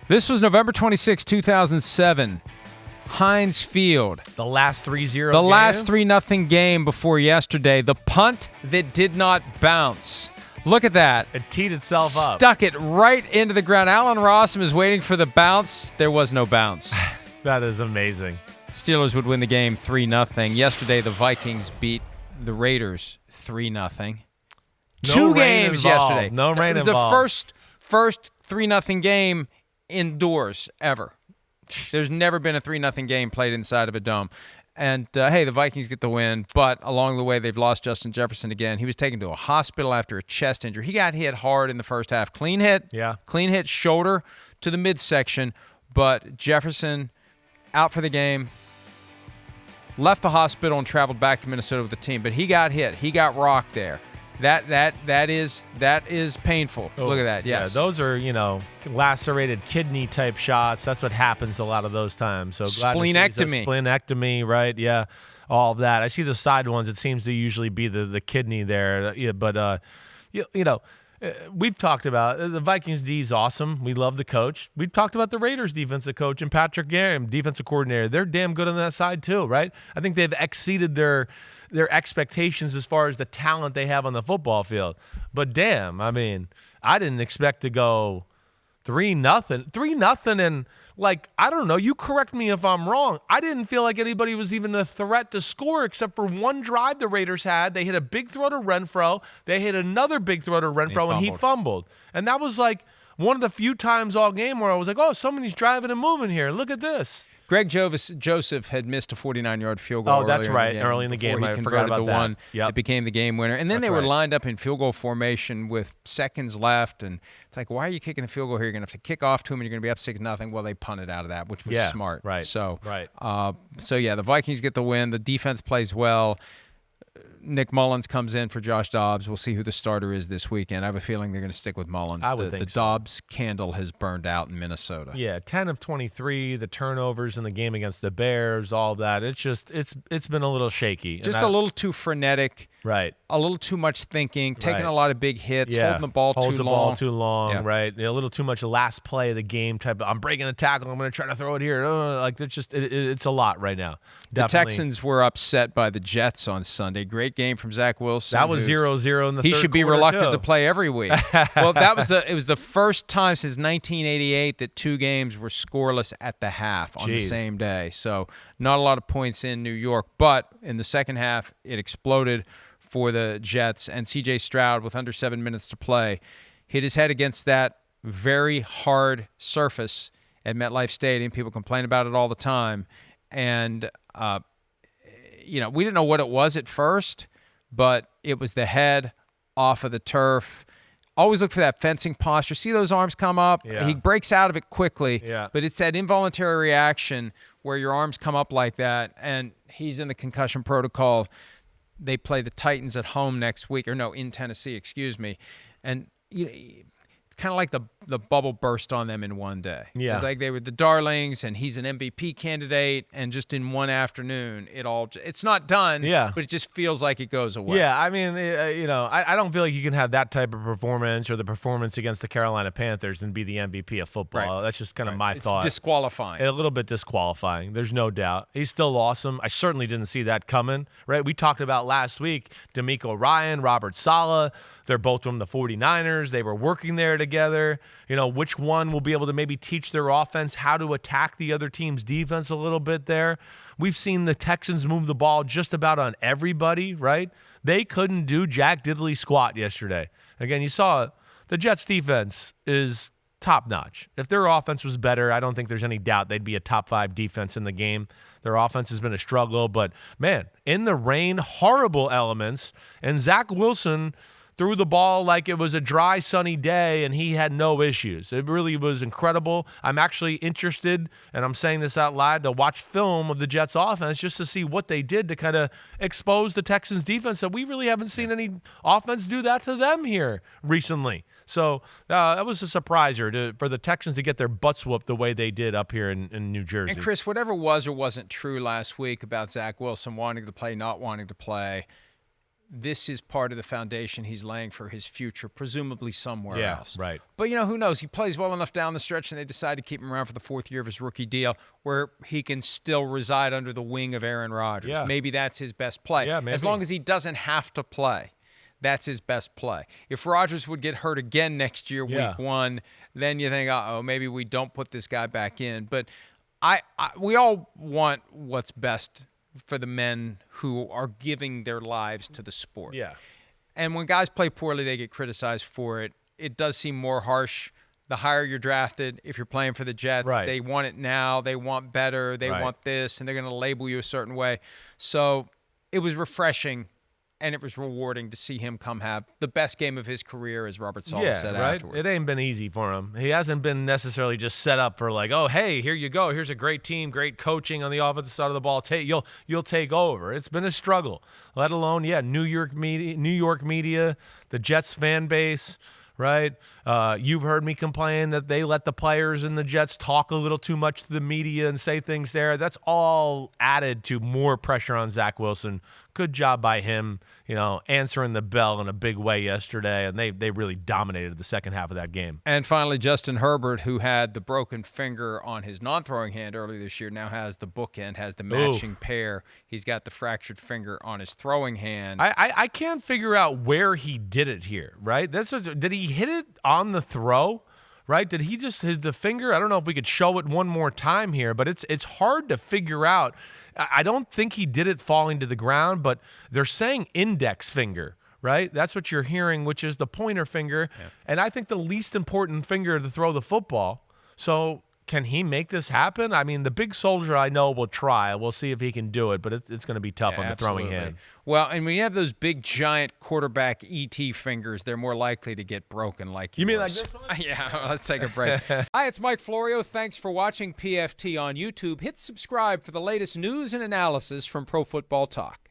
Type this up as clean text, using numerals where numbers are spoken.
This was November 26, 2007. Heinz Field. The last 3-0 game? The last 3-0 game before yesterday. The punt that did not bounce. Look at that. It teed itself up. Stuck it right into the ground. Allen Rossum is waiting for the bounce. There was no bounce. That is amazing. Steelers would win the game 3-0. Yesterday, the Vikings beat the Raiders 3-0. Two games yesterday. No rain involved. It was the first 3-0 game indoors ever. There's never been a 3-0 game played inside of a dome. And, hey, the Vikings get the win, but along the way they've lost Justin Jefferson again. He was taken to a hospital after a chest injury. He got hit hard in the first half. Clean hit. Yeah. Clean hit, shoulder to the midsection. But Jefferson out for the game, left the hospital and traveled back to Minnesota with the team. But he got hit. He got rocked there. That is painful. Oh, look at that. Yes. Yeah, those are, lacerated kidney type shots. That's what happens a lot of those times. So splenectomy. Splenectomy, right? Yeah. All of that. I see the side ones. It seems to usually be the kidney there. Yeah, but we've talked about the Vikings D is awesome. We love the coach. We've talked about the Raiders defensive coach and Patrick Graham, defensive coordinator. They're damn good on that side too, right? I think they've exceeded their expectations as far as the talent they have on the football field. But damn, I mean, I didn't expect to go 3-0. 3-0 and I don't know, you correct me if I'm wrong. I didn't feel like anybody was even a threat to score except for one drive the Raiders had. They hit a big throw to Renfro. They hit another big throw to Renfro, and he fumbled. And that was one of the few times all game where I was like, oh, somebody's driving and moving here. Look at this. Greg Joseph had missed a 49-yard field goal. Oh, that's right. Early in the game, I forgot about the that. One that became the game winner. And then they were lined up in field goal formation with seconds left. And it's like, why are you kicking the field goal here? You're going to have to kick off to him, and you're going to be up 6-0. Well, they punted out of that, which was smart. Right. So the Vikings get the win. The defense plays well. Nick Mullins comes in for Josh Dobbs. We'll see who the starter is this weekend. I have a feeling they're going to stick with Mullins. I would think the Dobbs candle has burned out in Minnesota. Yeah, 10 of 23, the turnovers in the game against the Bears, all of that. It's just it's been a little shaky. Just a little too frenetic. Right. A little too much thinking, taking a lot of big hits, holding the ball Holds too the long. ball too long, right? A little too much last play of the game type. I'm breaking a tackle. I'm going to try to throw it here. It's a lot right now. Definitely. The Texans were upset by the Jets on Sunday. Great game from Zach Wilson. That was 0-0 in the third He should be quarter, reluctant too. to play every week. Well, it was the first time since 1988 that two games were scoreless at the half on the same day. So not a lot of points in New York. But in the second half, it exploded for the Jets, and C.J. Stroud, with under 7 minutes to play, hit his head against that very hard surface at MetLife Stadium. People complain about it all the time. And, we didn't know what it was at first, but it was the head off of the turf. Always look for that fencing posture. See those arms come up? Yeah. He breaks out of it quickly, but it's that involuntary reaction where your arms come up like that, and he's in the concussion protocol. They play the Titans at home next week, in Tennessee, excuse me. And it's kind of like the bubble burst on them in one day. Yeah. Like they were the darlings, and he's an MVP candidate, and just in one afternoon, it's not done, but it just feels like it goes away. Yeah, I mean, I don't feel like you can have that type of performance or the performance against the Carolina Panthers and be the MVP of football. Right. That's just kind of my thought. It's disqualifying. A little bit disqualifying. There's no doubt. He's still awesome. I certainly didn't see that coming, right? We talked about last week, D'Amico Ryan, Robert Saleh. They're both from the 49ers. They were working there together. Which one will be able to maybe teach their offense how to attack the other team's defense a little bit there. We've seen the Texans move the ball just about on everybody, right? They couldn't do jack diddly squat yesterday. Again, you saw the Jets defense is top-notch. If their offense was better, I don't think there's any doubt they'd be a top-5 defense in the game. Their offense has been a struggle, but, man, in the rain, horrible elements, and Zach Wilson threw the ball like it was a dry, sunny day, and he had no issues. It really was incredible. I'm actually interested, and I'm saying this out loud, to watch film of the Jets' offense just to see what they did to kind of expose the Texans' defense. So we really haven't seen any offense do that to them here recently. So that was a surpriser for the Texans to get their butts whooped the way they did up here in New Jersey. And, Chris, whatever was or wasn't true last week about Zach Wilson wanting to play, not wanting to play, this is part of the foundation he's laying for his future, presumably somewhere else. Right. But, who knows? He plays well enough down the stretch, and they decide to keep him around for the 4th year of his rookie deal where he can still reside under the wing of Aaron Rodgers. Yeah. Maybe that's his best play. Yeah, maybe. As long as he doesn't have to play, that's his best play. If Rodgers would get hurt again next year, week 1, then you think, maybe we don't put this guy back in. But we all want what's best for the men who are giving their lives to the sport. Yeah. And when guys play poorly, they get criticized for it. It does seem more harsh the higher you're drafted. If you're playing for the Jets, they want it now. They want better. They want this, and they're going to label you a certain way. So it was refreshing, and it was rewarding to see him come have the best game of his career, as Robert Saleh said afterward. It ain't been easy for him. He hasn't been necessarily just set up for like, oh, hey, here you go. Here's a great team, great coaching on the offensive side of the ball. You'll take over. It's been a struggle, let alone, New York media, the Jets fan base, right? You've heard me complain that they let the players and the Jets talk a little too much to the media and say things there. That's all added to more pressure on Zach Wilson. Good job by him, answering the bell in a big way yesterday, and they really dominated the second half of that game. And finally, Justin Herbert, who had the broken finger on his non-throwing hand earlier this year, now has the bookend, has the matching pair. He's got the fractured finger on his throwing hand. I can't figure out where he did it here, right? Did he hit it on the throw? Right? Did he just the finger? I don't know if we could show it one more time here, but it's hard to figure out. I don't think he did it falling to the ground, but they're saying index finger, right? That's what you're hearing, which is the pointer finger, and I think the least important finger to throw the football. So can he make this happen? I mean, the big soldier I know will try. We'll see if he can do it, but it's going to be tough on the throwing hand. Well, and when you have those big, giant quarterback ET fingers, they're more likely to get broken like You mean yours. like this one? Yeah, let's take a break. Hi, it's Mike Florio. Thanks for watching PFT on YouTube. Hit subscribe for the latest news and analysis from Pro Football Talk.